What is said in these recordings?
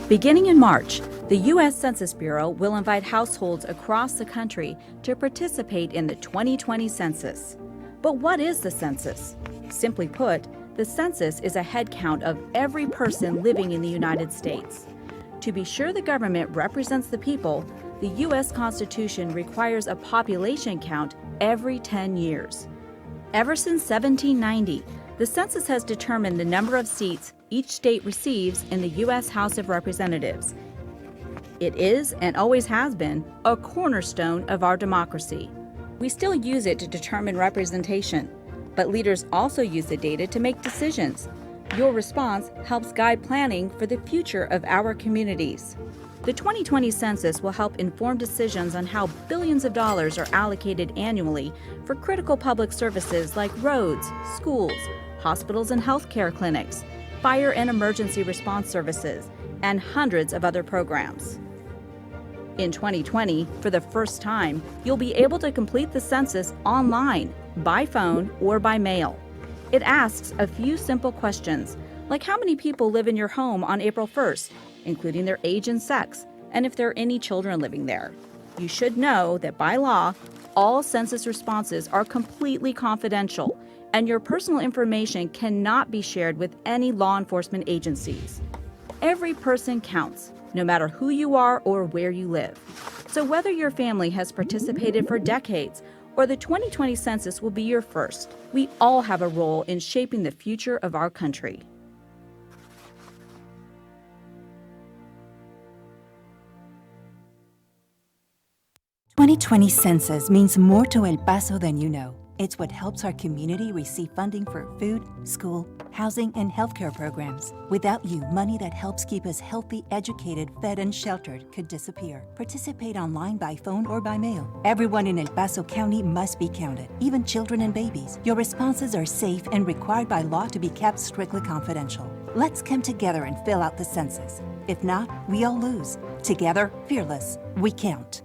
Beginning in March, the U.S. Census Bureau will invite households across the country to participate in the 2020 census. But what is the census? Simply put, the census is a head count of every person living in the United States. To be sure the government represents the people, the U.S. Constitution requires a population count every 10 years. Ever since 1790, the census has determined the number of seats each state receives in the U.S. House of Representatives. It is, and always has been, a cornerstone of our democracy. We still use it to determine representation, but leaders also use the data to make decisions. Your response helps guide planning for the future of our communities. The 2020 census will help inform decisions on how billions of dollars are allocated annually for critical public services like roads, schools, hospitals and healthcare clinics, fire and emergency response services, and hundreds of other programs. In 2020, for the first time, you'll be able to complete the census online, by phone, or by mail. It asks a few simple questions, like how many people live in your home on April 1st, including their age and sex, and if there are any children living there. You should know that by law, all census responses are completely confidential, and your personal information cannot be shared with any law enforcement agencies. Every person counts, no matter who you are or where you live. So whether your family has participated for decades or the 2020 census will be your first, we all have a role in shaping the future of our country. The 2020 census means more to El Paso than you know. It's what helps our community receive funding for food, school, housing, and healthcare programs. Without you, money that helps keep us healthy, educated, fed, and sheltered could disappear. Participate online by phone or by mail. Everyone in El Paso County must be counted, even children and babies. Your responses are safe and required by law to be kept strictly confidential. Let's come together and fill out the census. If not, we all lose. Together, fearless, we count.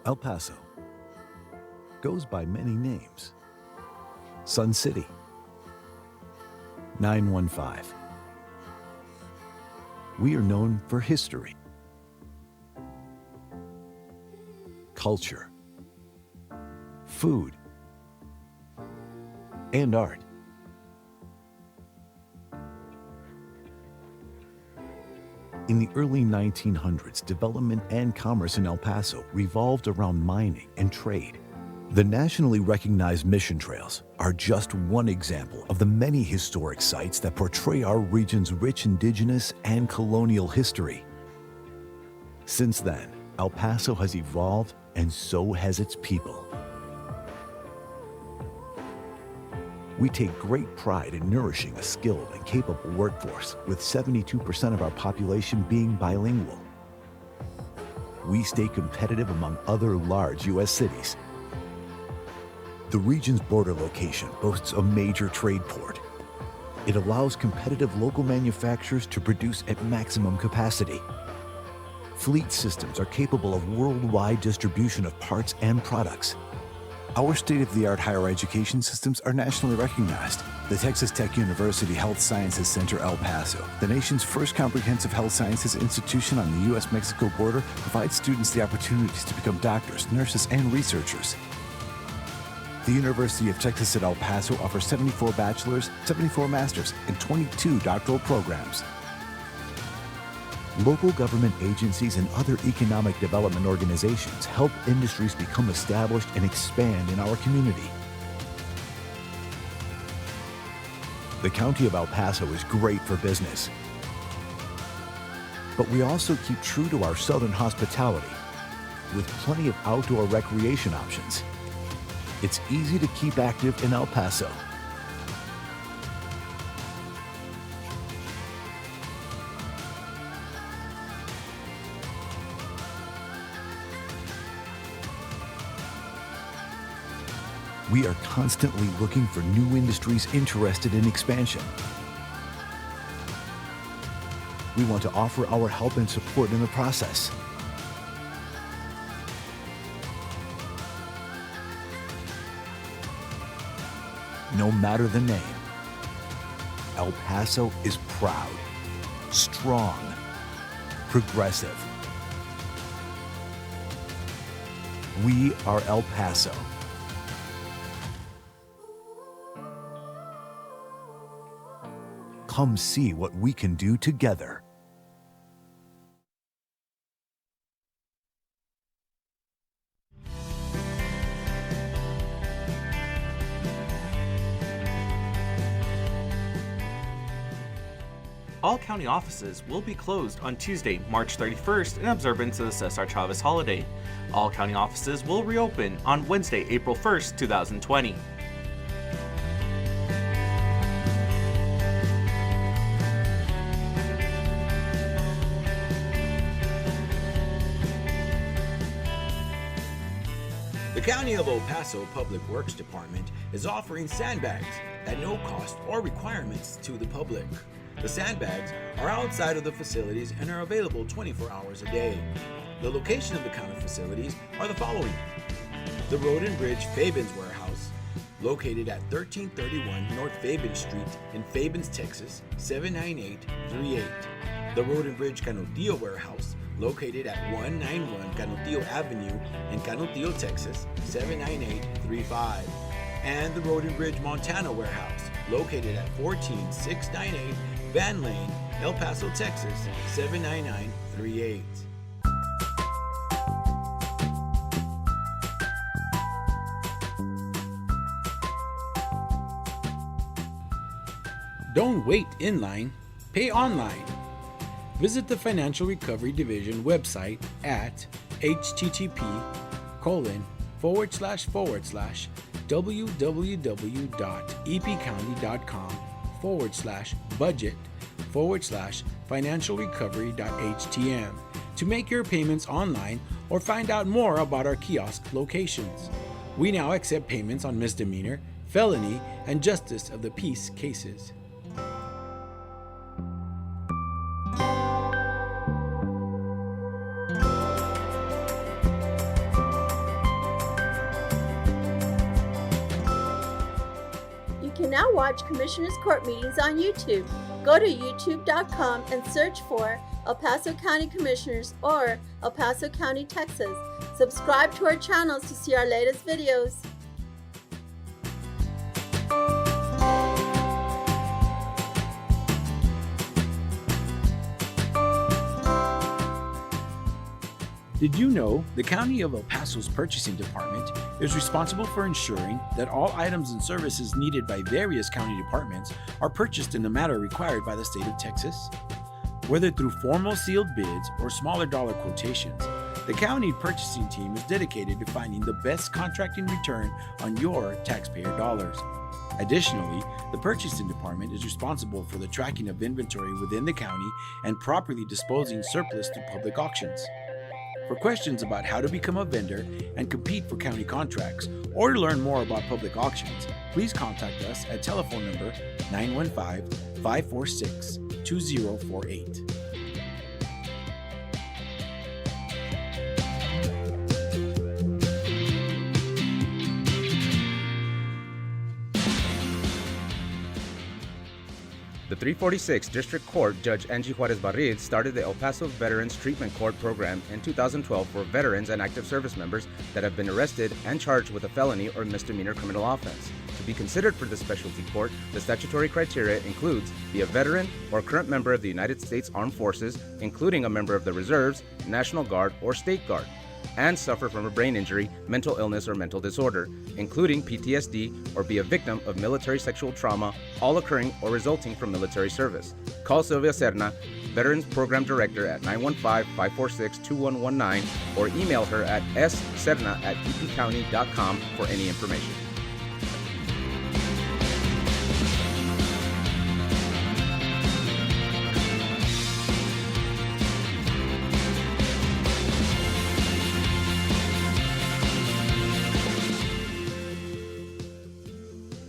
El Paso goes by many names. Sun City, 915. We are known for history, culture, food, and art. In the early 1900s, development and commerce in El Paso revolved around mining and trade. The nationally recognized mission trails are just one example of the many historic sites that portray our region's rich indigenous and colonial history. Since then, El Paso has evolved, and so has its people. We take great pride in nourishing a skilled and capable workforce, with 72% of our population being bilingual. We stay competitive among other large U.S. cities. The region's border location boasts a major trade port. It allows competitive local manufacturers to produce at maximum capacity. Fleet systems are capable of worldwide distribution of parts and products. Our state-of-the-art higher education systems are nationally recognized. The Texas Tech University Health Sciences Center El Paso, the nation's first comprehensive health sciences institution on the U.S.-Mexico border, provides students the opportunities to become doctors, nurses, and researchers. The University of Texas at El Paso offers 74 bachelor's, 74 master's, and 22 doctoral programs. Local government agencies and other economic development organizations help industries become established and expand in our community. The County of El Paso is great for business, but we also keep true to our southern hospitality with plenty of outdoor recreation options. It's easy to keep active in El Paso. We are constantly looking for new industries interested in expansion. We want to offer our help and support in the process. No matter the name, El Paso is proud strong, progressive. We are El Paso. Come see what we can do together. All county offices will be closed on Tuesday, March 31st in observance of the Cesar Chavez holiday. All county offices will reopen on Wednesday, April 1st, 2020. The County of El Paso Public Works Department is offering sandbags at no cost or requirements to the public. The sandbags are outside of the facilities and are available 24 hours a day. The location of the county facilities are the following: the Road and Bridge Fabens Warehouse, located at 1331 North Fabens Street in Fabens, Texas, 79838. The Road and Bridge Canutillo Warehouse, located at 191 Canutillo Avenue in Canutillo, Texas, 79835. And the Road and Bridge Montana Warehouse, located at 14698 Van Lane, El Paso, Texas, 79938. Don't wait in line, pay online. Visit the Financial Recovery Division website at http://www.epcounty.com/budget/financialrecovery.htm to make your payments online or find out more about our kiosk locations. We now accept payments on misdemeanor, felony, and justice of the peace cases. You can now watch Commissioners Court meetings on YouTube. Go to youtube.com and search for El Paso County Commissioners or El Paso County, Texas. Subscribe to our channels to see our latest videos. Did you know the County of El Paso's Purchasing Department is responsible for ensuring that all items and services needed by various county departments are purchased in the manner required by the state of Texas? Whether through formal sealed bids or smaller dollar quotations, the county purchasing team is dedicated to finding the best contracting return on your taxpayer dollars. Additionally, the Purchasing Department is responsible for the tracking of inventory within the county and properly disposing surplus through public auctions. For questions about how to become a vendor and compete for county contracts, or to learn more about public auctions, please contact us at telephone number 915-546-2048. The 346 District Court Judge Angie Juarez Barriz started the El Paso Veterans Treatment Court program in 2012 for veterans and active service members that have been arrested and charged with a felony or misdemeanor criminal offense. To be considered for this specialty court, the statutory criteria includes be a veteran or current member of the United States Armed Forces, including a member of the Reserves, National Guard, or State Guard, and suffer from a brain injury, mental illness, or mental disorder, including PTSD, or be a victim of military sexual trauma, all occurring or resulting from military service. Call Sylvia Serna, Veterans Program Director, at 915-546-2119, or email her at sserna@epcounty.com for any information.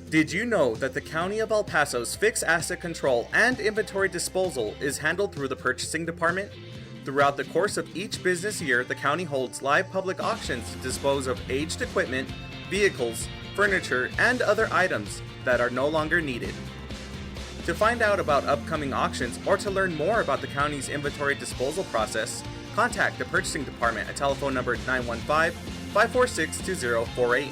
Did you know that the County of El Paso's fixed asset control and inventory disposal is handled through the Purchasing Department? Throughout the course of each business year, the county holds live public auctions to dispose of aged equipment, vehicles, furniture, and other items that are no longer needed. To find out about upcoming auctions or to learn more about the county's inventory disposal process, contact the purchasing department at telephone number 915-546-2048.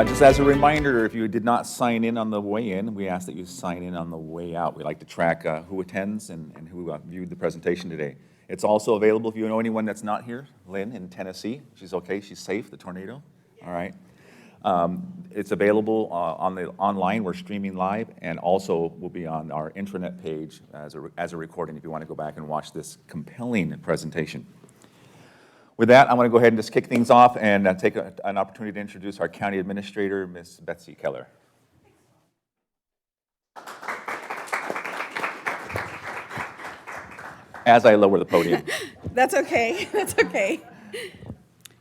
Just as a reminder, if you did not sign in on the way in, we ask that you sign in on the way out. We like to track who attends and who viewed the presentation today. It's also available if you know anyone that's not here. Lynn in Tennessee, she's okay, she's safe, the tornado, all right. It's available online, we're streaming live, and also will be on our intranet page as a recording if you want to go back and watch this compelling presentation. With that, I'm going to go ahead and just kick things off and take an opportunity to introduce our County Administrator, Ms. Betsy Keller. As I lower the podium. That's okay. That's okay.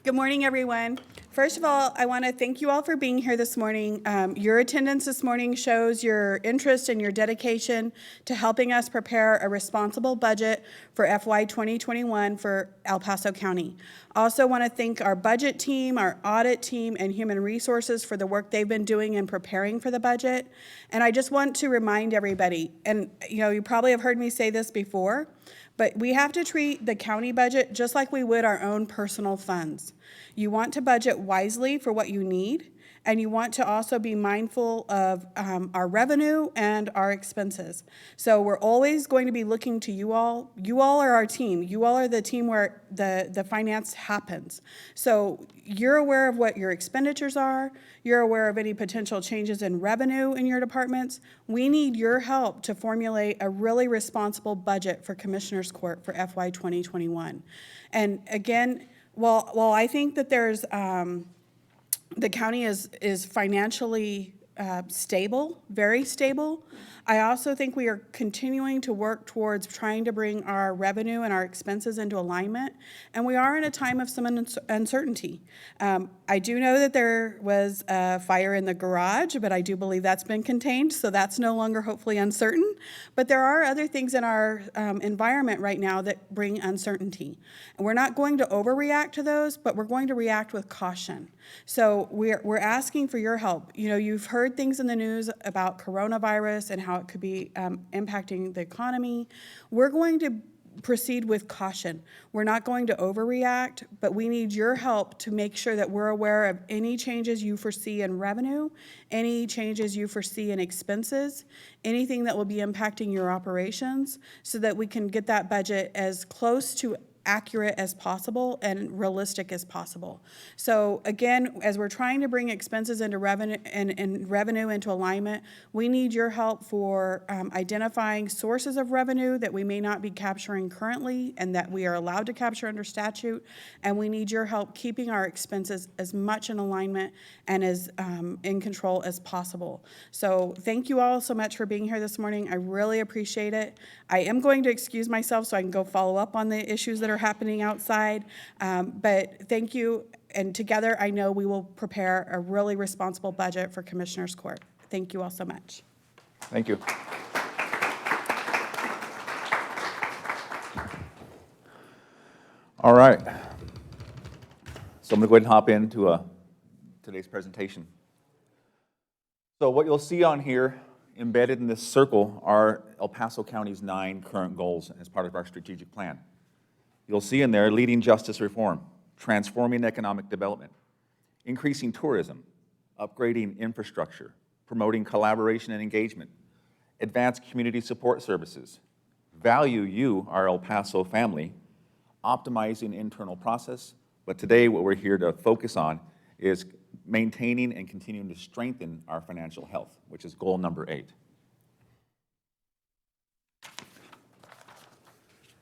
Good morning, everyone. First of all, I want to thank you all for being here this morning. Your attendance this morning shows your interest and your dedication to helping us prepare a responsible budget for FY 2021 for El Paso County. I also want to thank our budget team, our audit team, and human resources for the work they've been doing in preparing for the budget. And I just want to remind everybody, and you probably have heard me say this before, but we have to treat the county budget just like we would our own personal funds. You want to budget wisely for what you need, and you want to also be mindful of our revenue and our expenses. So we're always going to be looking to you all. You all are our team. You all are the team where the finance happens. So you're aware of what your expenditures are. You're aware of any potential changes in revenue in your departments. We need your help to formulate a really responsible budget for Commissioners Court for FY 2021. And again, while I think that there's the county is financially stable, very stable, I also think we are continuing to work towards trying to bring our revenue and our expenses into alignment, and we are in a time of some uncertainty. I do know that there was a fire in the garage, but I do believe that's been contained, so that's no longer hopefully uncertain. But there are other things in our environment right now that bring uncertainty. And we're not going to overreact to those, but we're going to react with caution. So we're asking for your help. You know, you've heard things in the news about coronavirus and how it could be impacting the economy. We're going to proceed with caution. We're not going to overreact, but we need your help to make sure that we're aware of any changes you foresee in revenue, any changes you foresee in expenses, anything that will be impacting your operations, so that we can get that budget as close to accurate as possible and realistic as possible. So again, as we're trying to bring expenses into revenue and revenue into alignment, we need your help for identifying sources of revenue that we may not be capturing currently and that we are allowed to capture under statute. And we need your help keeping our expenses as much in alignment and as in control as possible. So thank you all so much for being here this morning. I really appreciate it. I am going to excuse myself so I can go follow up on the issues that are happening outside. But thank you, and together I know we will prepare a really responsible budget for Commissioners Court. Thank you all so much. Thank you. All right. So I'm going to go ahead and hop into today's presentation. So what you'll see on here, embedded in this circle, are El Paso County's 9 current goals as part of our strategic plan. You'll see in there leading justice reform, transforming economic development, increasing tourism, upgrading infrastructure, promoting collaboration and engagement, advanced community support services, value you, our El Paso family, optimizing internal process. But today what we're here to focus on is maintaining and continuing to strengthen our financial health, which is goal number 8.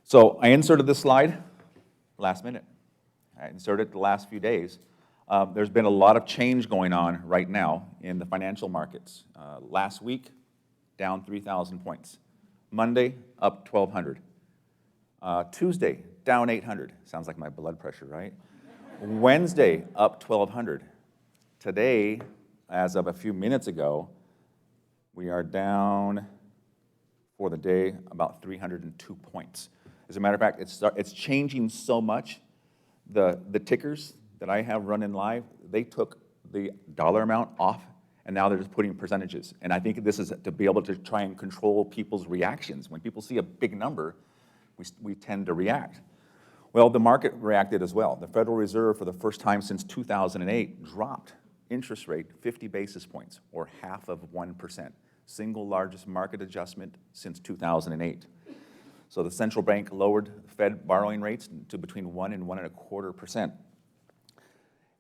So I inserted this slide last minute. I inserted it the last few days. There's been a lot of change going on right now in the financial markets. Last week, down 3,000 points. Monday, up 1,200. Tuesday, down 800. Sounds like my blood pressure, right? Wednesday, up 1,200. Today, as of a few minutes ago, we are down for the day about 302 points. As a matter of fact, it's changing so much. The tickers that I have running live, they took the dollar amount off, and now they're just putting percentages. And I think this is to be able to try and control people's reactions. When people see a big number, we tend to react. Well, the market reacted as well. The Federal Reserve, for the first time since 2008, dropped interest rate 50 basis points, or 0.5%. Single largest market adjustment since 2008. So the central bank lowered Fed borrowing rates to between 1 and 1.25%.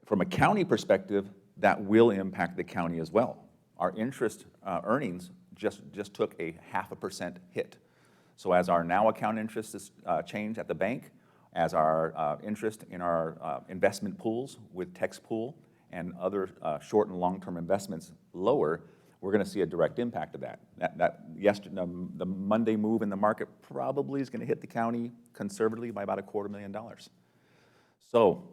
From a county perspective, that will impact the county as well. Our interest earnings just took a 0.5% hit. So as our now account interest is change at the bank, as our interest in our investment pools with Tex Pool and other short and long-term investments lower, we're going to see a direct impact of that. The Monday move in the market probably is going to hit the county conservatively by about $250,000. So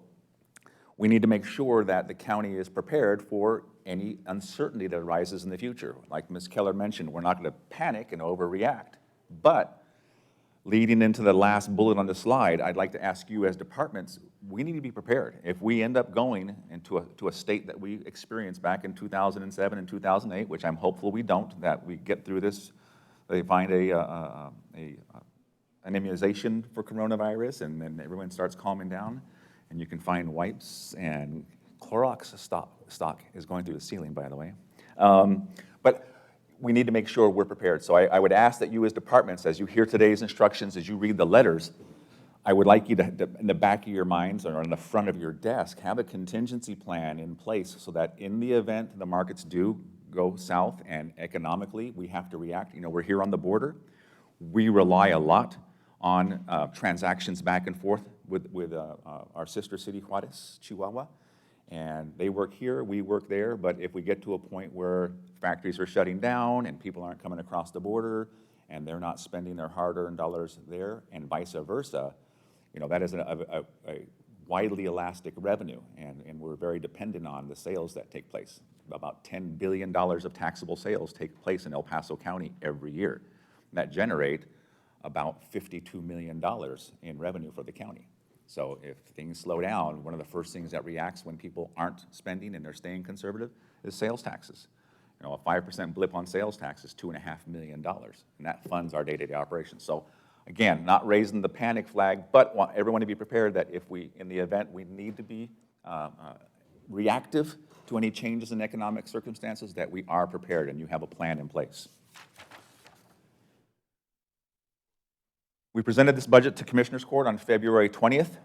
we need to make sure that the county is prepared for any uncertainty that arises in the future. Like Ms. Keller mentioned, we're not going to panic and overreact. But leading into the last bullet on the slide, I'd like to ask you as departments, we need to be prepared. If we end up going into a state that we experienced back in 2007 and 2008, which I'm hopeful we don't, that we get through this, they find an immunization for coronavirus, and then everyone starts calming down, and you can find wipes, and Clorox stock is going through the ceiling, by the way. But we need to make sure we're prepared. So I would ask that you as departments, as you hear today's instructions, as you read the letters, I would like you to, in the back of your minds or on the front of your desk, have a contingency plan in place so that in the event the markets do go south and economically we have to react. You know, we're here on the border. We rely a lot on transactions back and forth with our sister city, Juarez, Chihuahua. And they work here, we work there, but if we get to a point where factories are shutting down and people aren't coming across the border and they're not spending their hard-earned dollars there and vice versa, you know, that is a widely elastic revenue, and we're very dependent on the sales that take place. About $10 billion of taxable sales take place in El Paso County every year. That generate about $52 million in revenue for the county. So if things slow down, one of the first things that reacts when people aren't spending and they're staying conservative is sales taxes. You know, a 5% blip on sales tax is $2.5 million, and that funds our day-to-day operations. So again, not raising the panic flag, but want everyone to be prepared that if we, in the event we need to be reactive to any changes in economic circumstances, that we are prepared and you have a plan in place. We presented this budget to Commissioners Court on February 20th.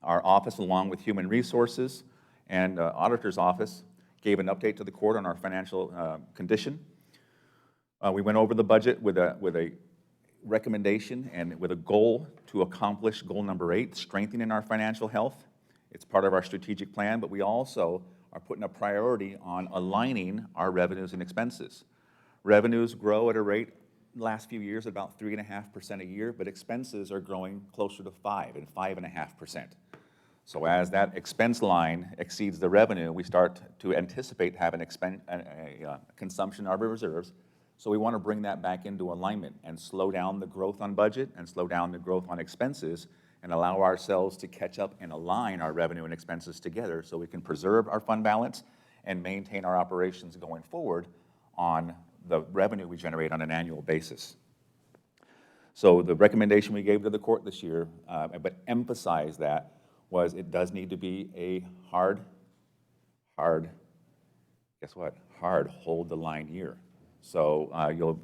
Our office, along with Human Resources and Auditor's Office, gave an update to the court on our financial condition. We went over the budget with a recommendation and with a goal to accomplish goal number 8, strengthening our financial health. It's part of our strategic plan, but we also are putting a priority on aligning our revenues and expenses. Revenues grow at a rate the last few years about 3.5% a year, but expenses are growing closer to 5 and 5.5%. So as that expense line exceeds the revenue, we start to anticipate having a consumption of our reserves. So we want to bring that back into alignment and slow down the growth on budget and slow down the growth on expenses and allow ourselves to catch up and align our revenue and expenses together so we can preserve our fund balance and maintain our operations going forward on the revenue we generate on an annual basis. So the recommendation we gave to the court this year, but emphasized that, was it does need to be a hard, guess what? Hard hold the line year. So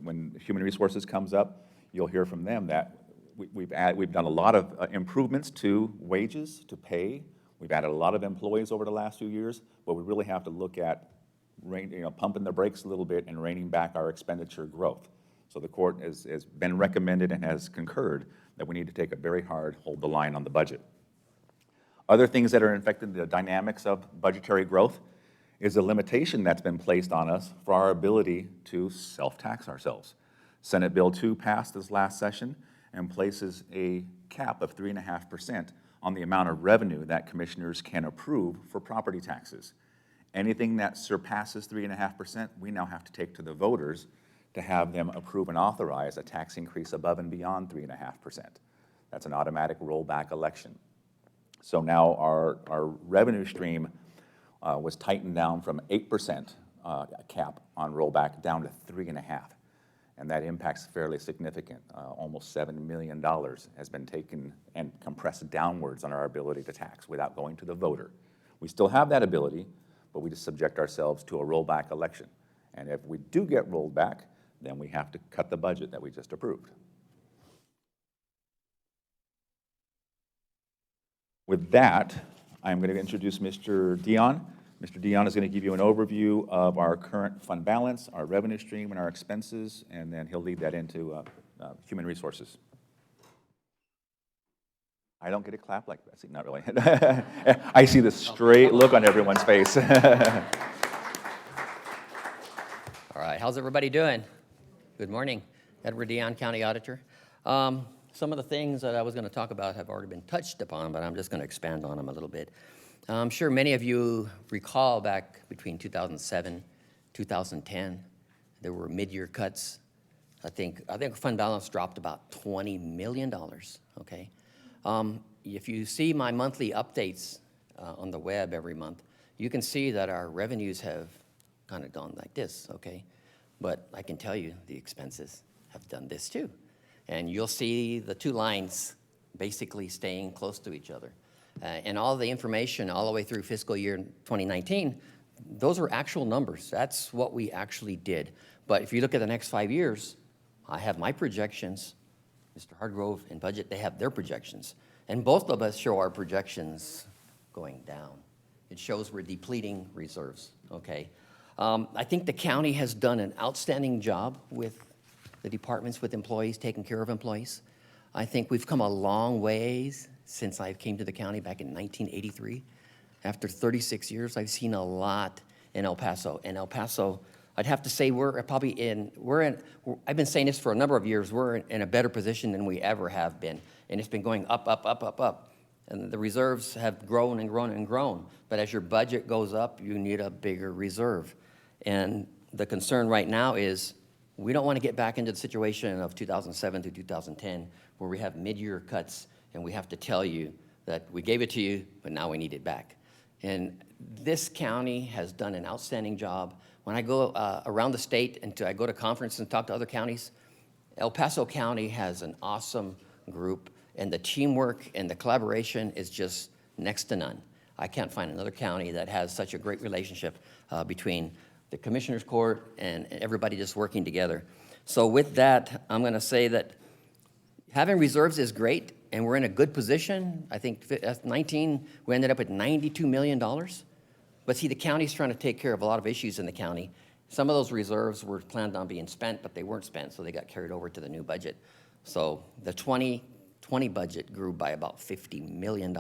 when Human Resources comes up, you'll hear from them that we've done a lot of improvements to wages, to pay. We've added a lot of employees over the last few years, but we really have to look at pumping the brakes a little bit and reining back our expenditure growth. So the court has been recommended and has concurred that we need to take a very hard hold the line on the budget. Other things that are affecting the dynamics of budgetary growth is a limitation that's been placed on us for our ability to self-tax ourselves. Senate Bill 2 passed this last session and places a cap of 3.5% on the amount of revenue that commissioners can approve for property taxes. Anything that surpasses 3.5%, we now have to take to the voters to have them approve and authorize a tax increase above and beyond 3.5%. That's an automatic rollback election. So now our revenue stream was tightened down from 8% cap on rollback down to 3.5%. And that impact's fairly significant. Almost $7 million has been taken and compressed downwards on our ability to tax without going to the voter. We still have that ability, but we just subject ourselves to a rollback election. And if we do get rolled back, then we have to cut the budget that we just approved. With that, I'm going to introduce Mr. Dion. Mr. Dion is going to give you an overview of our current fund balance, our revenue stream, and our expenses, and then he'll lead that into Human Resources. I don't get a clap like that. See, not really. I see the straight look on everyone's face. All right, how's everybody doing? Good morning. Edward Dion, County Auditor. Some of the things that I was going to talk about have already been touched upon, but I'm just going to expand on them a little bit. I'm sure many of you recall back between 2007, 2010, there were mid-year cuts. I think fund balance dropped about $20 million, okay? If you see my monthly updates on the web every month, you can see that our revenues have kind of gone like this, okay? But I can tell you the expenses have done this too. And you'll see the two lines basically staying close to each other. And all the information all the way through fiscal year 2019, those are actual numbers. That's what we actually did. But if you look at the next 5 years, I have my projections. Mr. Hargrove and Budget, they have their projections. And both of us show our projections going down. It shows we're depleting reserves, okay? I think the county has done an outstanding job with the departments, with employees, taking care of employees. I think we've come a long ways since I came to the county back in 1983. After 36 years, I've seen a lot in El Paso. And El Paso, I'd have to say I've been saying this for a number of years, we're in a better position than we ever have been. And it's been going up, up, up, up, up. And the reserves have grown and grown and grown. But as your budget goes up, you need a bigger reserve. And the concern right now is we don't want to get back into the situation of 2007 to 2010 where we have mid-year cuts and we have to tell you that we gave it to you, but now we need it back. And this county has done an outstanding job. When I go around the state and I go to conference and talk to other counties, El Paso County has an awesome group, and the teamwork and the collaboration is just next to none. I can't find another county that has such a great relationship between the Commissioner's Court and everybody just working together. So with that, I'm going to say that having reserves is great, and we're in a good position. I think F-19, we ended up at $92 million. But see, the county's trying to take care of a lot of issues in the county. Some of those reserves were planned on being spent, but they weren't spent, so they got carried over to the new budget. So the 2020 budget grew by about $50 million.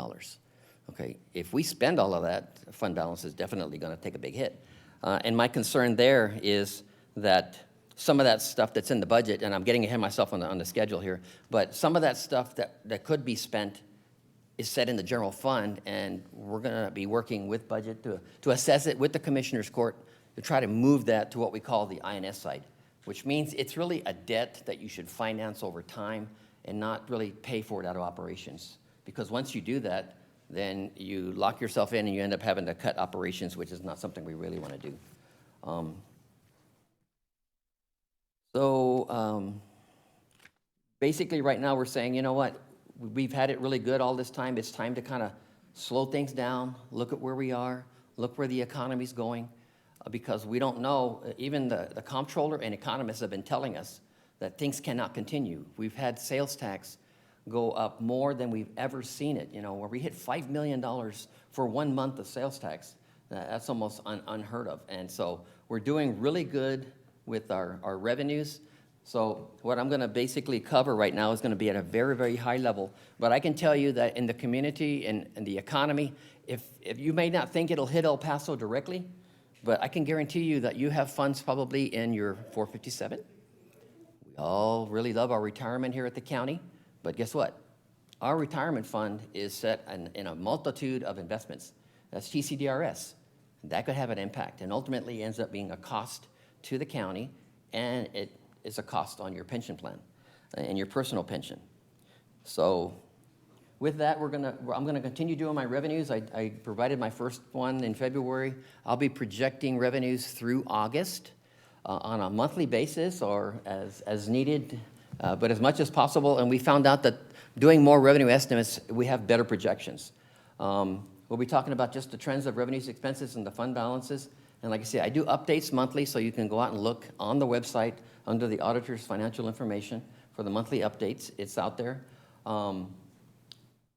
Okay, if we spend all of that, fund balance is definitely going to take a big hit. And my concern there is that some of that stuff that's in the budget, and I'm getting ahead of myself on the schedule here, but some of that stuff that could be spent is set in the general fund, and we're going to be working with budget to assess it with the Commissioner's Court to try to move that to what we call the INS side, which means it's really a debt that you should finance over time and not really pay for it out of operations. Because once you do that, then you lock yourself in and you end up having to cut operations, which is not something we really want to do. Basically right now we're saying, you know what, we've had it really good all this time. It's time to kind of slow things down, look at where we are, look where the economy's going, because we don't know, even the comptroller and economists have been telling us that things cannot continue. We've had sales tax go up more than we've ever seen it, where we hit $5 million for 1 month of sales tax. That's almost unheard of. And so we're doing really good with our revenues. So what I'm going to basically cover right now is going to be at a very, very high level. But I can tell you that in the community and the economy, if you may not think it'll hit El Paso directly, but I can guarantee you that you have funds probably in your 457. We all really love our retirement here at the county. But guess what? Our retirement fund is set in a multitude of investments. That's TCDRS. That could have an impact and ultimately ends up being a cost to the county, and it is a cost on your pension plan and your personal pension. So with that, I'm gonna continue doing my revenues. I provided my first one in February. I'll be projecting revenues through August on a monthly basis or as needed, but as much as possible. And we found out that doing more revenue estimates, we have better projections. We'll be talking about just the trends of revenues, expenses, and the fund balances. And like I say, I do updates monthly, so you can go out and look on the website under the auditor's financial information for the monthly updates. It's out there.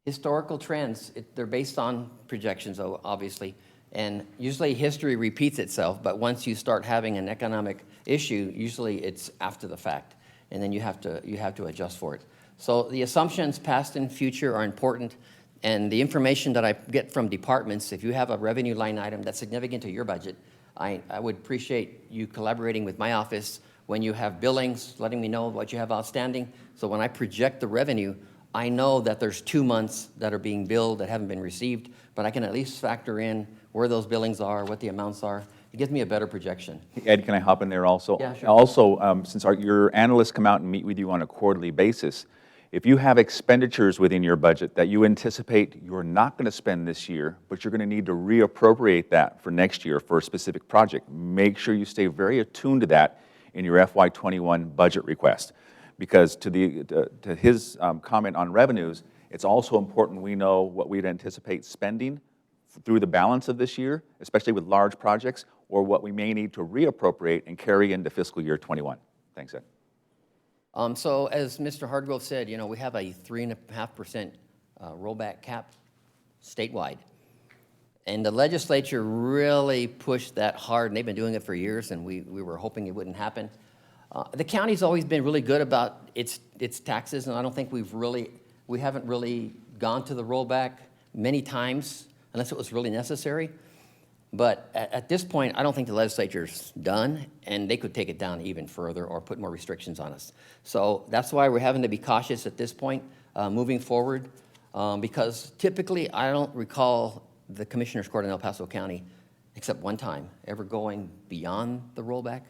Historical trends, they're based on projections, obviously. And usually history repeats itself, but once you start having an economic issue, usually it's after the fact. And then you have to adjust for it. So the assumptions, past and future, are important. And the information that I get from departments, if you have a revenue line item that's significant to your budget, I would appreciate you collaborating with my office when you have billings, letting me know what you have outstanding. So when I project the revenue, I know that there's 2 months that are being billed that haven't been received, but I can at least factor in where those billings are, what the amounts are. It gives me a better projection. Ed, can I hop in there also? Yeah, sure. Also, since your analysts come out and meet with you on a quarterly basis, if you have expenditures within your budget that you anticipate you're not going to spend this year, but you're going to need to reappropriate that for next year for a specific project, make sure you stay very attuned to that in your FY21 budget request. Because to his comment on revenues, it's also important we know what we'd anticipate spending through the balance of this year, especially with large projects, or what we may need to reappropriate and carry into fiscal year 21. Thanks, Ed. So as Mr. Hardgrove said, we have a 3.5% rollback cap statewide. And the legislature really pushed that hard, and they've been doing it for years, and we were hoping it wouldn't happen. The county's always been really good about its taxes, and I don't think we haven't really gone to the rollback many times, unless it was really necessary. But at this point, I don't think the legislature's done, and they could take it down even further or put more restrictions on us. So that's why we're having to be cautious at this point, moving forward, because typically I don't recall the Commissioner's Court in El Paso County, except one time, ever going beyond the rollback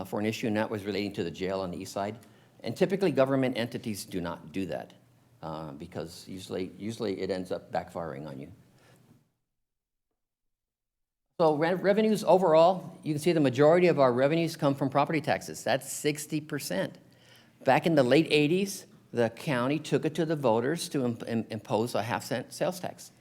for an issue, and that was relating to the jail on the east side. And typically government entities do not do that. because usually it ends up backfiring on you. So revenues overall, you can see the majority of our revenues come from property taxes. That's 60%. Back in the late 80s, the county took it to the voters to impose a half-cent sales tax.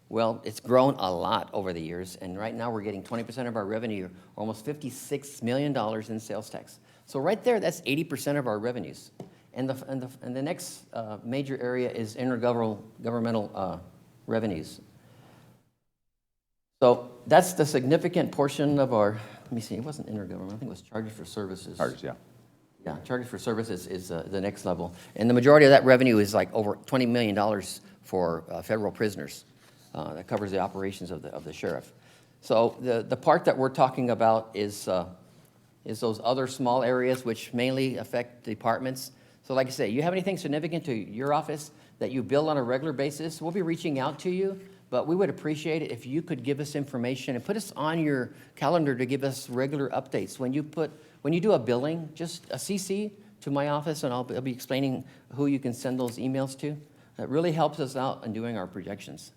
Well, it's grown a lot over the years, and right now we're getting 20% of our revenue, almost $56 million in sales tax. So right there, that's 80% of our revenues. And the next major area is intergovernmental revenues. So that's the significant portion of our, let me see, it wasn't intergovernmental, I think it was charges for services. Charges, yeah. Yeah, charges for services is the next level. And the majority of that revenue is like over $20 million for federal prisoners. That covers the operations of the sheriff. So the part that we're talking about is those other small areas which mainly affect departments. So like I say, you have anything significant to your office that you bill on a regular basis, we'll be reaching out to you, but we would appreciate it if you could give us information and put us on your calendar to give us regular updates. When you do a billing, just a CC to my office, and I'll be explaining who you can send those emails to. That really helps us out in doing our projections.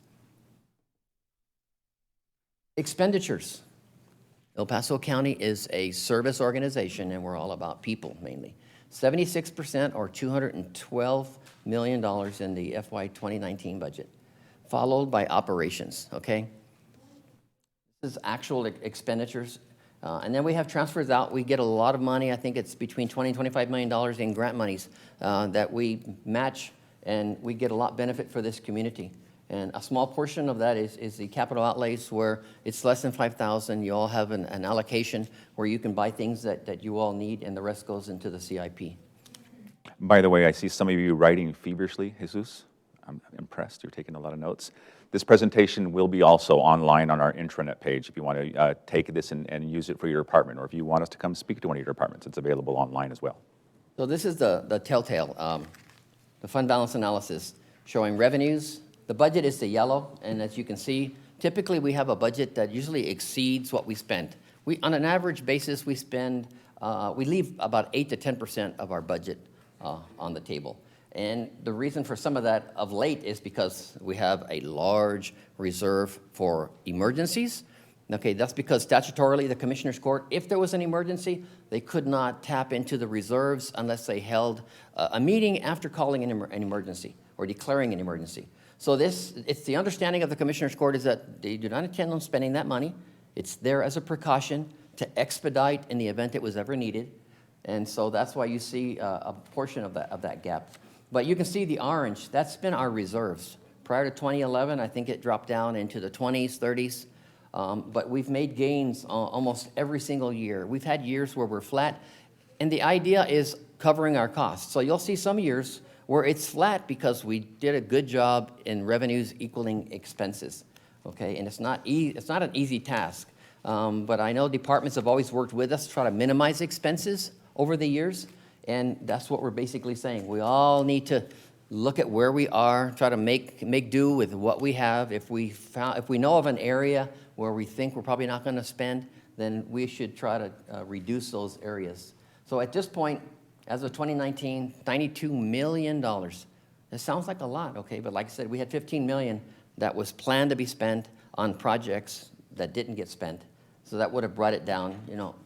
Expenditures. El Paso County is a service organization, and we're all about people mainly. 76%, or $212 million in the FY 2019 budget, followed by operations, okay? This is actual expenditures. And then we have transfers out. We get a lot of money. I think it's between $20 and $25 million in grant monies that we match, and we get a lot benefit for this community. And a small portion of that is the capital outlays, where it's less than $5,000. You all have an allocation where you can buy things that you all need, and the rest goes into the CIP. By the way, I see some of you writing feverishly, Jesus. I'm impressed. You're taking a lot of notes. This presentation will be also online on our intranet page if you want to take this and use it for your department, or if you want us to come speak to one of your departments, it's available online as well. So this is the telltale, the fund balance analysis showing revenues. The budget is the yellow, and as you can see, typically we have a budget that usually exceeds what we spend. On an average basis, we leave about 8 to 10% of our budget on the table. And the reason for some of that of late is because we have a large reserve for emergencies. Okay, that's because statutorily, the Commissioner's Court, if there was an emergency, they could not tap into the reserves unless they held a meeting after calling an emergency or declaring an emergency. So it's the understanding of the Commissioner's Court is that they do not intend on spending that money. It's there as a precaution to expedite in the event it was ever needed. And so that's why you see a portion of that gap. But you can see the orange, that's been our reserves. Prior to 2011, I think it dropped down into the 20s, 30s. But we've made gains almost every single year. We've had years where we're flat, and the idea is covering our costs. So you'll see some years where it's flat because we did a good job in revenues equaling expenses, okay? And it's not an easy task, but I know departments have always worked with us to try to minimize expenses over the years, and that's what we're basically saying. We all need to look at where we are, try to make do with what we have. If we know of an area where we think we're probably not going to spend, then we should try to reduce those areas. So at this point, as of 2019, $92 million. It sounds like a lot, okay? But like I said, we had $15 million that was planned to be spent on projects that didn't get spent. So that would have brought it down,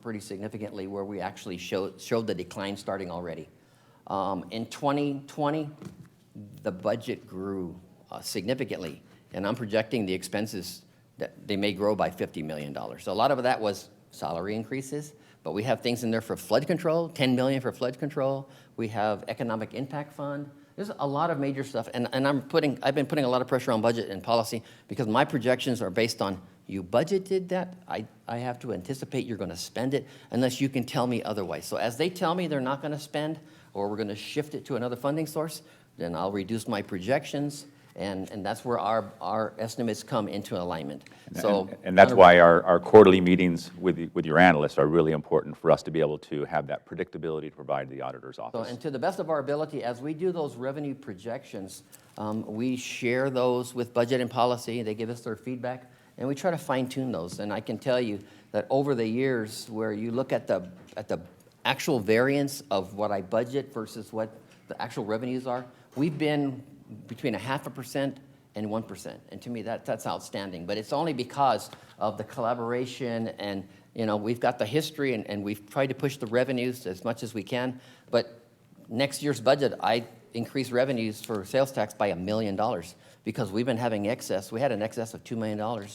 pretty significantly, where we actually showed the decline starting already. In 2020, the budget grew significantly, and I'm projecting the expenses that they may grow by $50 million. So a lot of that was salary increases, but we have things in there for flood control, $10 million for flood control. We have economic impact fund. There's a lot of major stuff, and I've been putting a lot of pressure on budget and policy because my projections are based on you budgeted that. I have to anticipate you're going to spend it unless you can tell me otherwise. So as they tell me they're not going to spend, or we're going to shift it to another funding source, then I'll reduce my projections, and that's where our estimates come into alignment. And that's why our quarterly meetings with your analysts are really important for us to be able to have that predictability to provide the auditor's office. And to the best of our ability, as we do those revenue projections, we share those with budget and policy. They give us their feedback, and we try to fine-tune those. And I can tell you that over the years, where you look at the actual variance of what I budget versus what the actual revenues are, we've been between 0.5% and 1%. And to me, that's outstanding. But it's only because of the collaboration and, we've got the history and we've tried to push the revenues as much as we can. But next year's budget, I increased revenues for sales tax by $1 million because we've been having excess. We had an excess of $2 million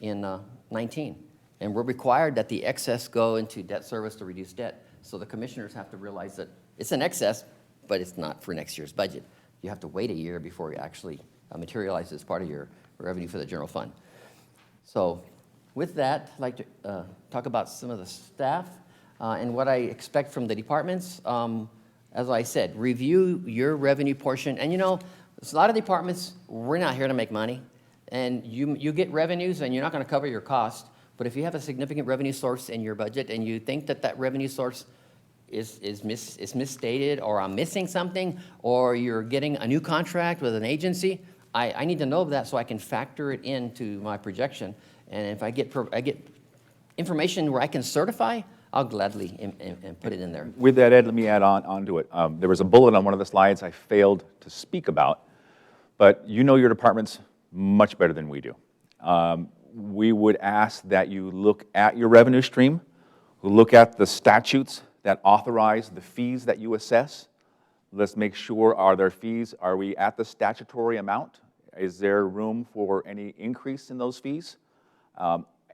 in 19. And we're required that the excess go into debt service to reduce debt. So the commissioners have to realize that it's an excess, but it's not for next year's budget. You have to wait a year before you actually materialize as part of your revenue for the general fund. So with that, I'd like to talk about some of the staff and what I expect from the departments. As I said, review your revenue portion. And there's a lot of departments, we're not here to make money. And you get revenues and you're not going to cover your cost. But if you have a significant revenue source in your budget and you think that revenue source is misstated, or I'm missing something, or you're getting a new contract with an agency, I need to know that so I can factor it into my projection. And if I get information where I can certify, I'll gladly put it in there. With that, Ed, let me add on to it. There was a bullet on one of the slides I failed to speak about, but you know your departments much better than we do. We would ask that you look at your revenue stream, look at the statutes that authorize the fees that you assess. Let's make sure, are there fees? Are we at the statutory amount? Is there room for any increase in those fees?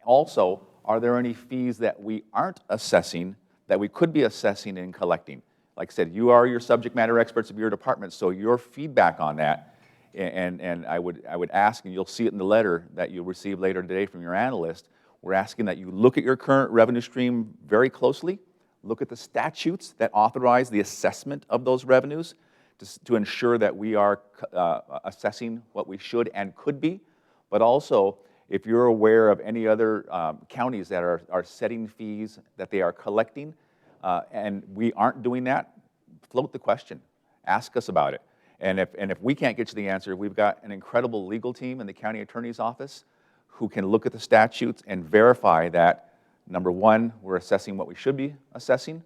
Also, are there any fees that we aren't assessing that we could be assessing and collecting? Like I said, you are your subject matter experts of your department, so your feedback on that, and I would ask, and you'll see it in the letter that you'll receive later today from your analyst, we're asking that you look at your current revenue stream very closely, look at the statutes that authorize the assessment of those revenues to ensure that we are assessing what we should and could be, but also, if you're aware of any other counties that are setting fees that they are collecting, and we aren't doing that, float the question. Ask us about it. And if we can't get you the answer, we've got an incredible legal team in the county attorney's office who can look at the statutes and verify that, number one, we're assessing what we should be assessing,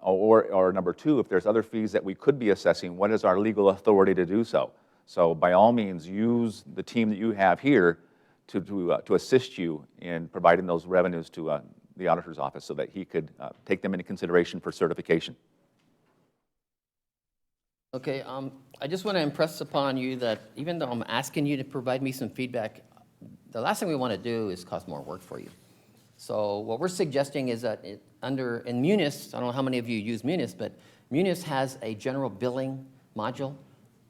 or number two, if there's other fees that we could be assessing, what is our legal authority to do so? So by all means, use the team that you have here to assist you in providing those revenues to the auditor's office so that he could take them into consideration for certification. Okay, I just want to impress upon you that even though I'm asking you to provide me some feedback, the last thing we want to do is cause more work for you. So what we're suggesting is that in Munis, I don't know how many of you use Munis, but Munis has a general billing module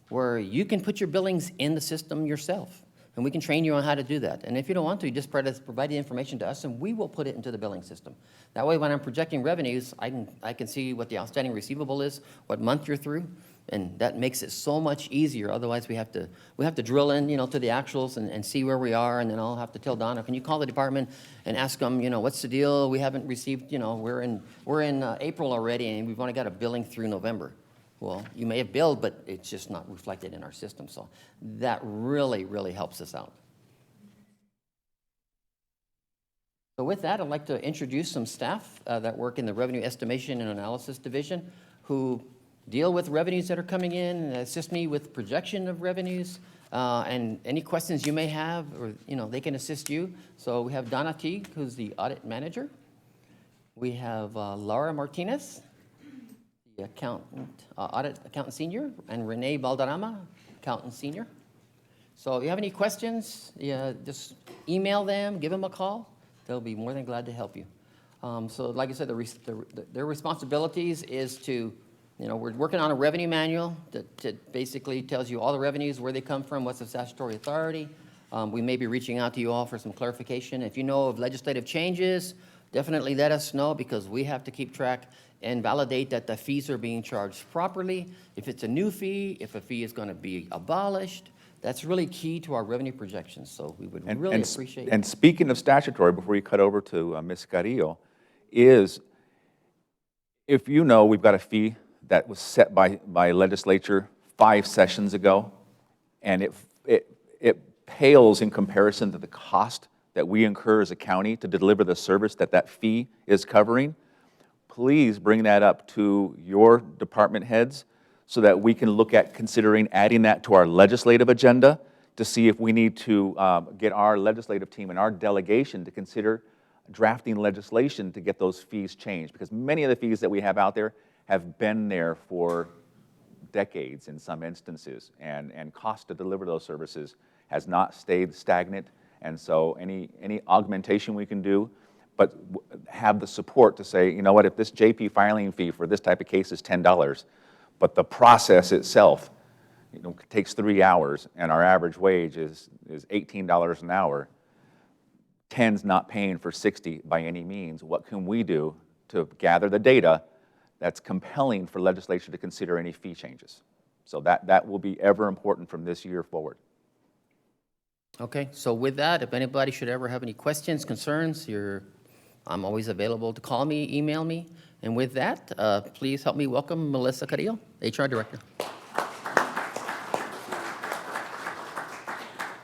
where you can put your billings in the system yourself. And we can train you on how to do that. And if you don't want to, you just provide the information to us and we will put it into the billing system. That way, when I'm projecting revenues, I can see what the outstanding receivable is, what month you're through, and that makes it so much easier. Otherwise, we have to drill in, to the actuals and see where we are, and then I'll have to tell Donna, can you call the department and ask them, what's the deal? We haven't received, we're in April already, and we've only got a billing through November. Well, you may have billed, but it's just not reflected in our system. So that really, really helps us out. So with that, I'd like to introduce some staff that work in the Revenue Estimation and Analysis Division who deal with revenues that are coming in and assist me with projection of revenues and any questions you may have, or they can assist you. So we have Donna Teague, who's the Audit Manager. We have Laura Martinez, the Audit Accountant Senior, and Renee Balderrama, Accountant Senior. So if you have any questions, just email them, give them a call. They'll be more than glad to help you. So like I said, their responsibilities is to, we're working on a revenue manual that basically tells you all the revenues, where they come from, what's the statutory authority. We may be reaching out to you all for some clarification. If you know of legislative changes, definitely let us know, because we have to keep track and validate that the fees are being charged properly. If it's a new fee, if a fee is going to be abolished, that's really key to our revenue projections. So we would really appreciate it. And speaking of statutory, before you cut over to Ms. Carrillo, is if we've got a fee that was set by legislature 5 sessions ago, and it pales in comparison to the cost that we incur as a county to deliver the service that fee is covering, please bring that up to your department heads so that we can look at considering adding that to our legislative agenda to see if we need to get our legislative team and our delegation to consider drafting legislation to get those fees changed, because many of the fees that we have out there have been there for decades in some instances, and cost to deliver those services has not stayed stagnant. And so any augmentation we can do, but have the support to say, you know what, if this JP filing fee for this type of case is $10, but the process itself, takes 3 hours, and our average wage is $18 an hour, 10's not paying for 60 by any means. What can we do to gather the data that's compelling for legislature to consider any fee changes? So that will be ever important from this year forward. Okay, so with that, if anybody should ever have any questions, concerns, I'm always available to call me, email me. And with that, please help me welcome Melissa Carrillo, HR Director.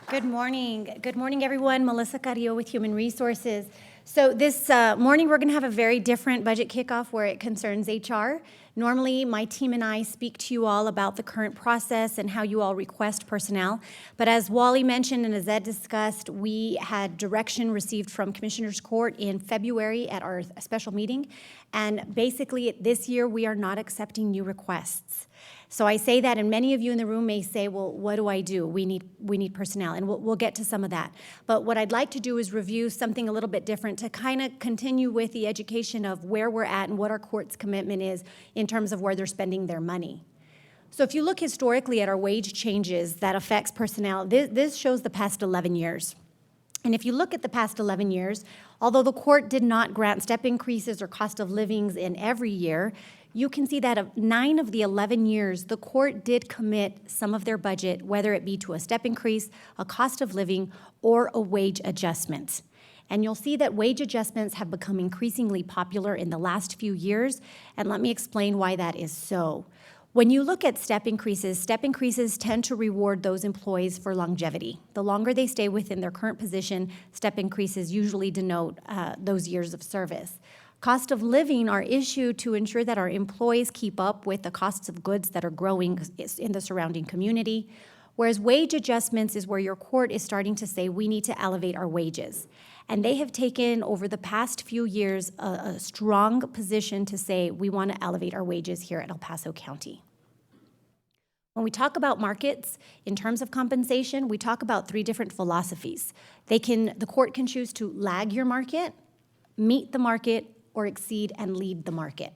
Good morning. Good morning, everyone. Melissa Carrillo with Human Resources. So this morning, we're going to have a very different budget kickoff where it concerns HR. Normally, my team and I speak to you all about the current process and how you all request personnel. But as Wally mentioned and as Ed discussed, we had direction received from Commissioners Court in February at our special meeting. And basically, this year, we are not accepting new requests. So I say that, and many of you in the room may say, well, what do I do? We need personnel, and we'll get to some of that. But what I'd like to do is review something a little bit different to kind of continue with the education of where we're at and what our court's commitment is in terms of where they're spending their money. So if you look historically at our wage changes that affects personnel, this shows the past 11 years. And if you look at the past 11 years, although the court did not grant step increases or cost of livings in every year, you can see that of 9 of the 11 years, the court did commit some of their budget, whether it be to a step increase, a cost of living, or a wage adjustment. And you'll see that wage adjustments have become increasingly popular in the last few years, and let me explain why that is so. When you look at step increases tend to reward those employees for longevity. The longer they stay within their current position, step increases usually denote those years of service. Cost of living are issued to ensure that our employees keep up with the costs of goods that are growing in the surrounding community, whereas wage adjustments is where your court is starting to say we need to elevate our wages. And they have taken, over the past few years, a strong position to say we want to elevate our wages here at El Paso County. When we talk about markets, in terms of compensation, we talk about 3 different philosophies. The court can choose to lag your market, meet the market, or exceed and lead the market.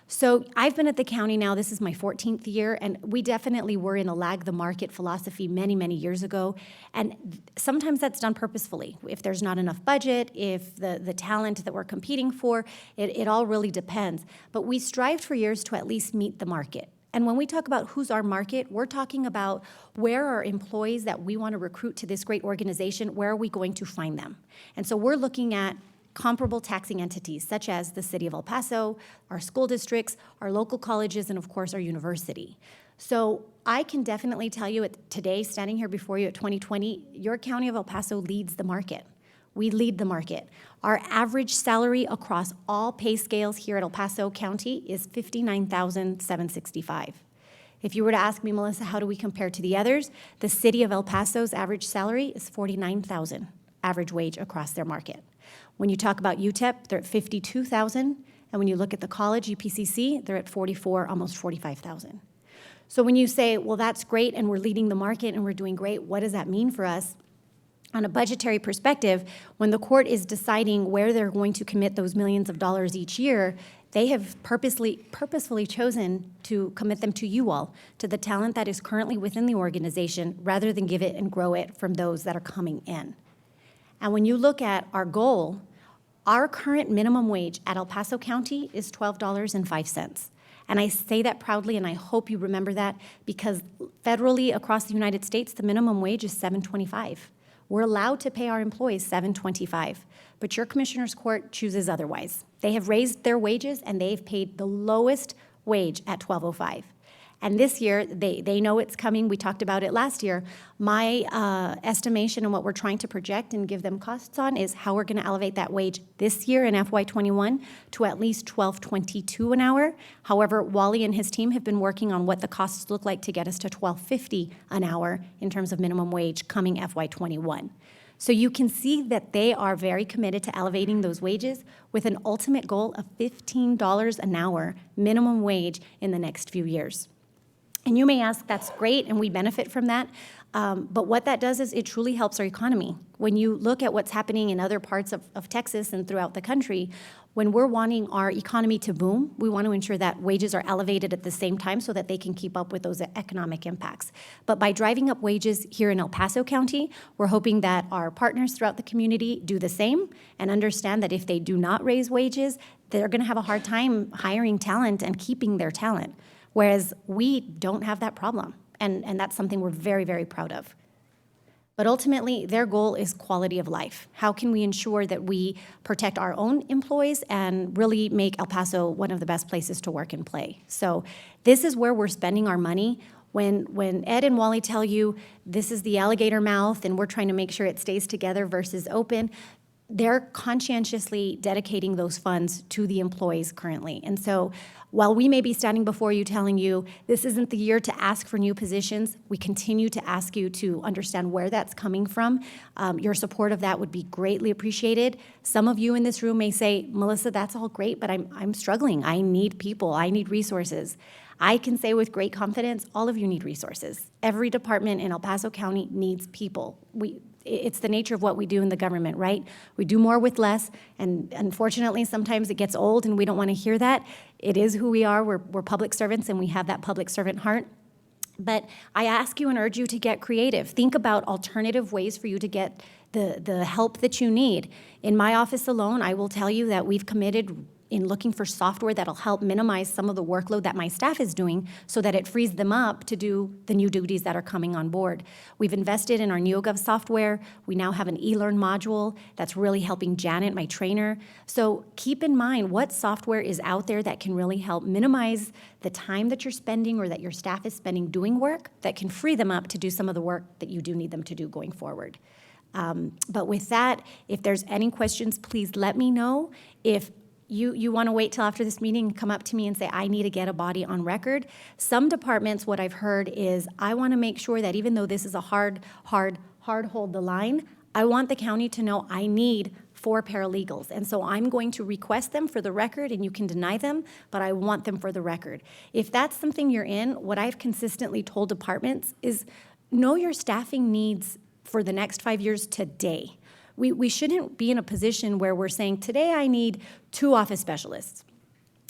So I've been at the county now, this is my 14th year, and we definitely were in a lag the market philosophy many, many years ago. And sometimes that's done purposefully. If there's not enough budget, if the talent that we're competing for, it all really depends. But we strived for years to at least meet the market. And when we talk about who's our market, we're talking about where are employees that we want to recruit to this great organization, where are we going to find them? And so we're looking at comparable taxing entities, such as the City of El Paso, our school districts, our local colleges, and of course our university. So I can definitely tell you today, standing here before you at 2020, your County of El Paso leads the market. We lead the market. Our average salary across all pay scales here at El Paso County is $59,765. If you were to ask me, Melissa, how do we compare to the others? The City of El Paso's average salary is $49,000 average wage across their market. When you talk about UTEP, they're at $52,000, and when you look at the college, UPCC, they're at $44,000, almost $45,000. So when you say, well, that's great, and we're leading the market, and we're doing great, what does that mean for us? On a budgetary perspective, when the court is deciding where they're going to commit those millions of dollars each year, they have purposefully chosen to commit them to you all, to the talent that is currently within the organization, rather than give it and grow it from those that are coming in. And when you look at our goal, our current minimum wage at El Paso County is $12.05. And I say that proudly, and I hope you remember that, because federally across the United States, the minimum wage is $7.25. We're allowed to pay our employees $7.25, but your Commissioner's Court chooses otherwise. They have raised their wages, and they've paid the lowest wage at $12.05. And this year, they know it's coming. We talked about it last year. My estimation and what we're trying to project and give them costs on is how we're going to elevate that wage this year in FY21 to at least $12.22 an hour. However, Wally and his team have been working on what the costs look like to get us to $12.50 an hour in terms of minimum wage coming FY21. So you can see that they are very committed to elevating those wages with an ultimate goal of $15 an hour minimum wage in the next few years. And you may ask, that's great, and we benefit from that. But what that does is it truly helps our economy. When you look at what's happening in other parts of Texas and throughout the country, when we're wanting our economy to boom, we want to ensure that wages are elevated at the same time so that they can keep up with those economic impacts. But by driving up wages here in El Paso County, we're hoping that our partners throughout the community do the same and understand that if they do not raise wages, they're going to have a hard time hiring talent and keeping their talent. Whereas we don't have that problem, and that's something we're very, very proud of. But ultimately, their goal is quality of life. How can we ensure that we protect our own employees and really make El Paso one of the best places to work and play? So this is where we're spending our money. When Ed and Wally tell you this is the alligator mouth and we're trying to make sure it stays together versus open, they're conscientiously dedicating those funds to the employees currently. And so while we may be standing before you telling you this isn't the year to ask for new positions, we continue to ask you to understand where that's coming from. Your support of that would be greatly appreciated. Some of you in this room may say, Melissa, that's all great, but I'm struggling. I need people. I need resources. I can say with great confidence, all of you need resources. Every department in El Paso County needs people. It's the nature of what we do in the government, right? We do more with less, and unfortunately, sometimes it gets old and we don't want to hear that. It is who we are. We're public servants and we have that public servant heart. But I ask you and urge you to get creative. Think about alternative ways for you to get the help that you need. In my office alone, I will tell you that we've committed in looking for software that'll help minimize some of the workload that my staff is doing so that it frees them up to do the new duties that are coming on board. We've invested in our NeoGov software. We now have an eLearn module that's really helping Janet, my trainer. So keep in mind what software is out there that can really help minimize the time that you're spending or that your staff is spending doing work that can free them up to do some of the work that you do need them to do going forward. But with that, if there's any questions, please let me know. If you want to wait till after this meeting and come up to me and say, I need to get a body on record. Some departments, what I've heard is, I want to make sure that even though this is a hard hold the line, I want the county to know I need 4 paralegals. And so I'm going to request them for the record, and you can deny them, but I want them for the record. If that's something you're in, what I've consistently told departments is know your staffing needs for the next 5 years today. We shouldn't be in a position where we're saying, today I need 2 office specialists.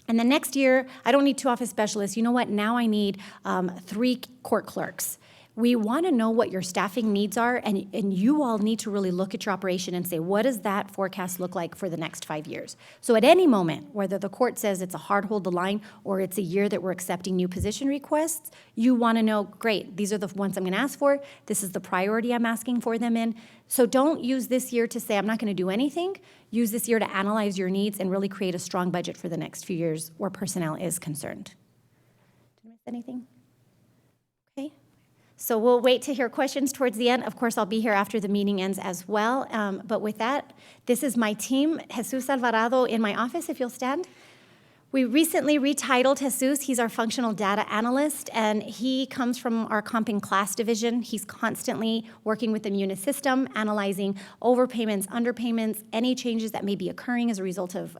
And the next year, I don't need 2 office specialists. You know what? Now I need 3 court clerks. We want to know what your staffing needs are, and you all need to really look at your operation and say, what does that forecast look like for the next 5 years? So at any moment, whether the court says it's a hard hold the line or it's a year that we're accepting new position requests, you want to know, great, these are the ones I'm going to ask for. This is the priority I'm asking for them in. So don't use this year to say, I'm not going to do anything. Use this year to analyze your needs and really create a strong budget for the next few years where personnel is concerned. Did I miss anything? Okay. So we'll wait to hear questions towards the end. Of course, I'll be here after the meeting ends as well. But with that, this is my team, Jesus Alvarado in my office, if you'll stand. We recently retitled Jesus. He's our functional data analyst, and he comes from our comp and class division. He's constantly working with the Munis system, analyzing overpayments, underpayments, any changes that may be occurring as a result of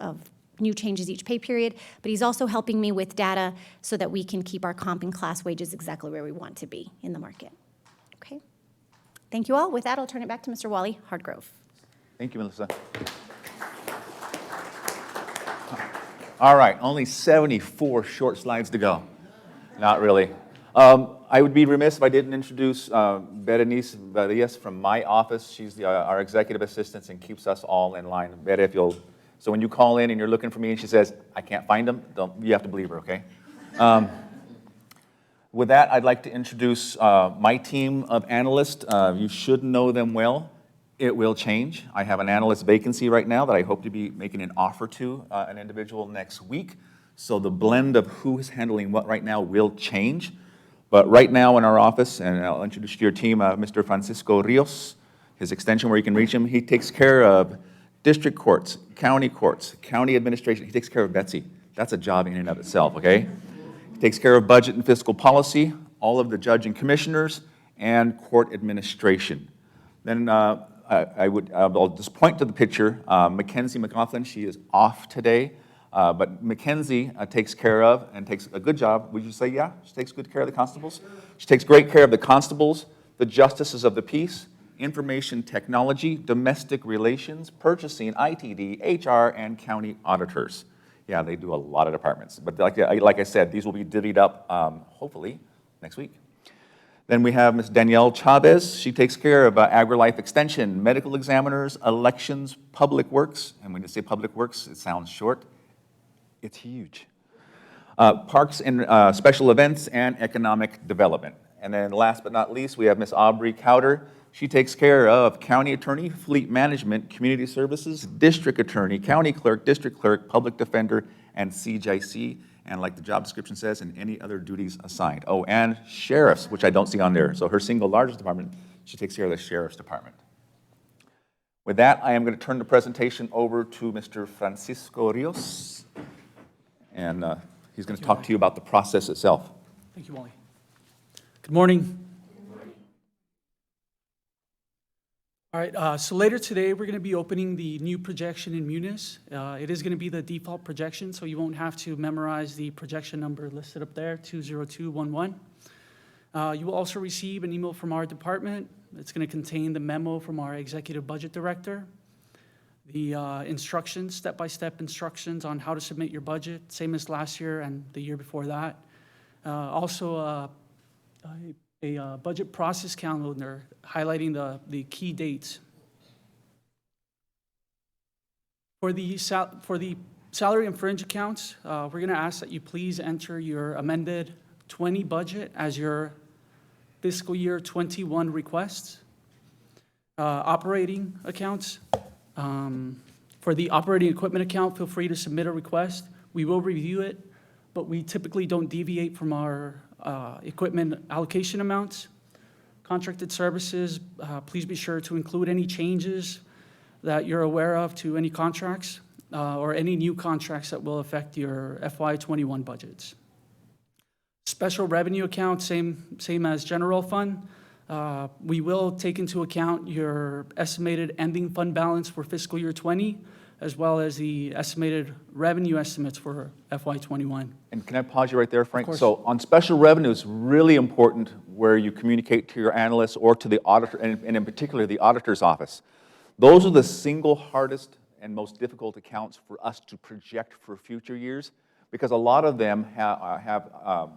new changes each pay period. But he's also helping me with data so that we can keep our comp and class wages exactly where we want to be in the market. Okay. Thank you all. With that, I'll turn it back to Mr. Wally Hardgrove. Thank you, Melissa. All right, only 74 short slides to go. Not really. I would be remiss if I didn't introduce Berenice Varias from my office. She's our executive assistant and keeps us all in line. Bere, if you'll, so when you call in and you're looking for me and she says, I can't find them, you have to believe her, okay? With that, I'd like to introduce my team of analysts. You should know them well. It will change. I have an analyst vacancy right now that I hope to be making an offer to an individual next week. So the blend of who is handling what right now will change. But right now in our office, and I'll introduce you to your team, Mr. Francisco Rios, his extension where you can reach him, he takes care of district courts, county administration. He takes care of Betsy. That's a job in and of itself, okay? He takes care of budget and fiscal policy, all of the judge and commissioners, and court administration. Then I'll just point to the picture. Mackenzie McLaughlin, she is off today, but Mackenzie takes care of and takes a good job. Would you say, yeah? She takes good care of the constables? She takes great care of the constables, the justices of the peace, information technology, domestic relations, purchasing, ITD, HR, and county auditors. Yeah, they do a lot of departments. But like I said, these will be divvied up, hopefully, next week. Then we have Ms. Danielle Chavez. She takes care of AgriLife Extension, medical examiners, elections, public works. And when you say public works, it sounds short. It's huge. Parks and special events and economic development. And then last but not least, we have Ms. Aubrey Cowder. She takes care of county attorney, fleet management, community services, district attorney, county clerk, district clerk, public defender, and CJC, and like the job description says, and any other duties assigned. Oh, and sheriffs, which I don't see on there. So her single largest department, she takes care of the sheriff's department. With that, I am going to turn the presentation over to Mr. Francisco Rios, and he's going to talk to you about the process itself. Thank you, Wally. Good morning. All right, so later today, we're going to be opening the new projection in Munis. It is going to be the default projection, so you won't have to memorize the projection number listed up there, 20211. You will also receive an email from our department. It's going to contain the memo from our executive budget director, the instructions, step-by-step instructions on how to submit your budget, same as last year and the year before that. Also, a budget process calendar highlighting the key dates. For the salary and fringe accounts, we're going to ask that you please enter your amended 20 budget as your fiscal year 21 requests. Operating accounts, for the operating equipment account, feel free to submit a request. We will review it, but we typically don't deviate from our equipment allocation amounts. Contracted services, please be sure to include any changes that you're aware of to any contracts or any new contracts that will affect your FY21 budgets. Special revenue account, same as general fund. We will take into account your estimated ending fund balance for fiscal year 20, as well as the estimated revenue estimates for FY21. And can I pause you right there, Frank? So on special revenue, it's really important where you communicate to your analysts or to the auditor, and in particular, the auditor's office. Those are the single hardest and most difficult accounts for us to project for future years, because a lot of them have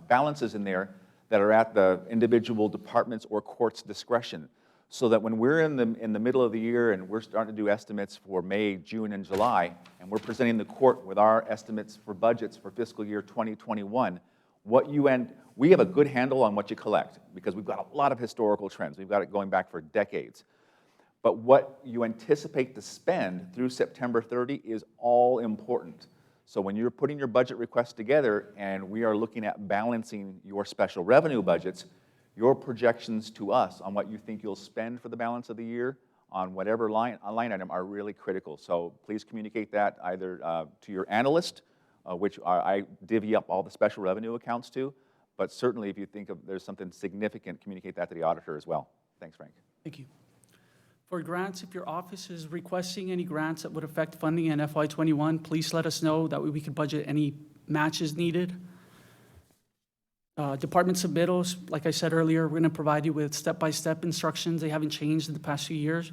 balances in there that are at the individual departments or court's discretion. So that when we're in the middle of the year and we're starting to do estimates for May, June, and July, and we're presenting the court with our estimates for budgets for fiscal year 2021, we have a good handle on what you collect because we've got a lot of historical trends. We've got it going back for decades. But what you anticipate to spend through September 30 is all important. So when you're putting your budget requests together and we are looking at balancing your special revenue budgets, your projections to us on what you think you'll spend for the balance of the year on whatever line item are really critical. So please communicate that either to your analyst, which I divvy up all the special revenue accounts to, but certainly if you think there's something significant, communicate that to the auditor as well. Thanks, Frank. Thank you. For grants, if your office is requesting any grants that would affect funding in FY21, please let us know. That way we can budget any matches needed. Department submittals, like I said earlier, we're going to provide you with step-by-step instructions. They haven't changed in the past few years.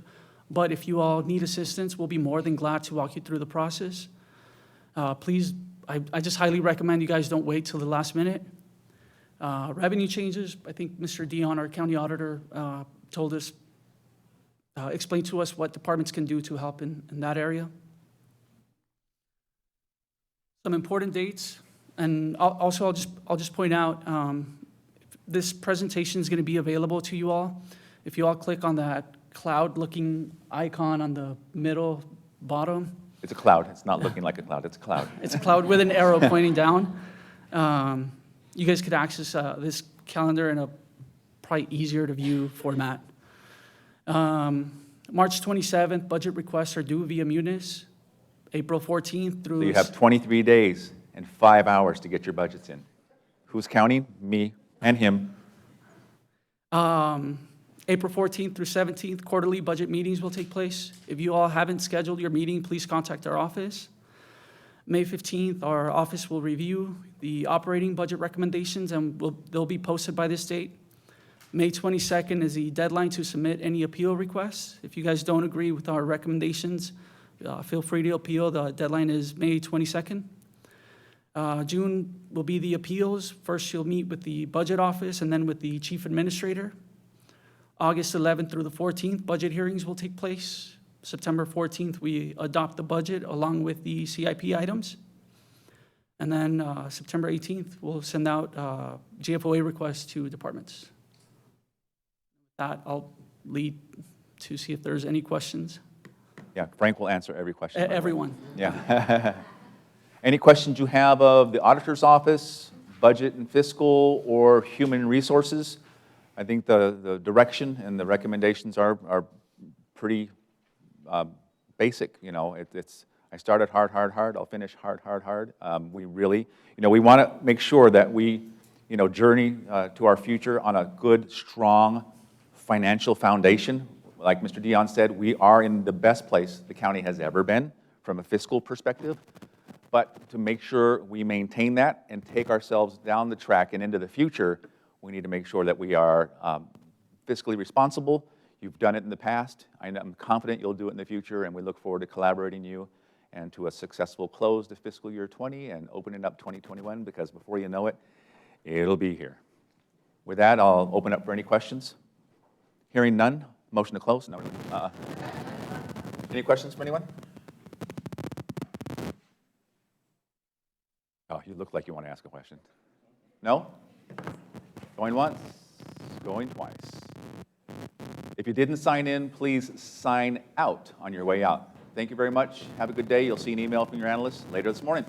But if you all need assistance, we'll be more than glad to walk you through the process. Please, I just highly recommend you guys don't wait till the last minute. Revenue changes, I think Mr. Dion, our county auditor, told us, explained to us what departments can do to help in that area. Some important dates. And also, I'll just point out, this presentation is going to be available to you all. If you all click on that cloud-looking icon on the middle bottom, It's a cloud. It's not looking like a cloud. It's a cloud. It's a cloud with an arrow pointing down. You guys could access this calendar in a probably easier to view format. March 27th, budget requests are due via Munis. April 14th through... So you have 23 days and 5 hours to get your budgets in. Who's counting? Me and him. April 14th through 17th, quarterly budget meetings will take place. If you all haven't scheduled your meeting, please contact our office. May 15th, our office will review the operating budget recommendations, and they'll be posted by this date. May 22nd is the deadline to submit any appeal requests. If you guys don't agree with our recommendations, feel free to appeal. The deadline is May 22nd. June will be the appeals. First, you'll meet with the budget office and then with the chief administrator. August 11th through the 14th, budget hearings will take place. September 14th, we adopt the budget along with the CIP items. And then September 18th, we'll send out GFOA requests to departments. With that, I'll lead to see if there's any questions. Yeah, Frank will answer every question. Everyone. Yeah. Any questions you have of the auditor's office, budget and fiscal, or human resources? I think the direction and the recommendations are pretty basic. You know, I started hard, I'll finish hard. We really, we want to make sure that we, journey to our future on a good, strong financial foundation. Like Mr. Dion said, we are in the best place the county has ever been from a fiscal perspective. But to make sure we maintain that and take ourselves down the track and into the future, we need to make sure that we are fiscally responsible. You've done it in the past. I'm confident you'll do it in the future, and we look forward to collaborating you and to a successful close to fiscal year 20 and opening up 2021, because before you know it, it'll be here. With that, I'll open up for any questions. Hearing none, motion to close? No. Any questions from anyone? Oh, you look like you want to ask a question. No? Going once, going twice. If you didn't sign in, please sign out on your way out. Thank you very much. Have a good day. You'll see an email from your analyst later this morning.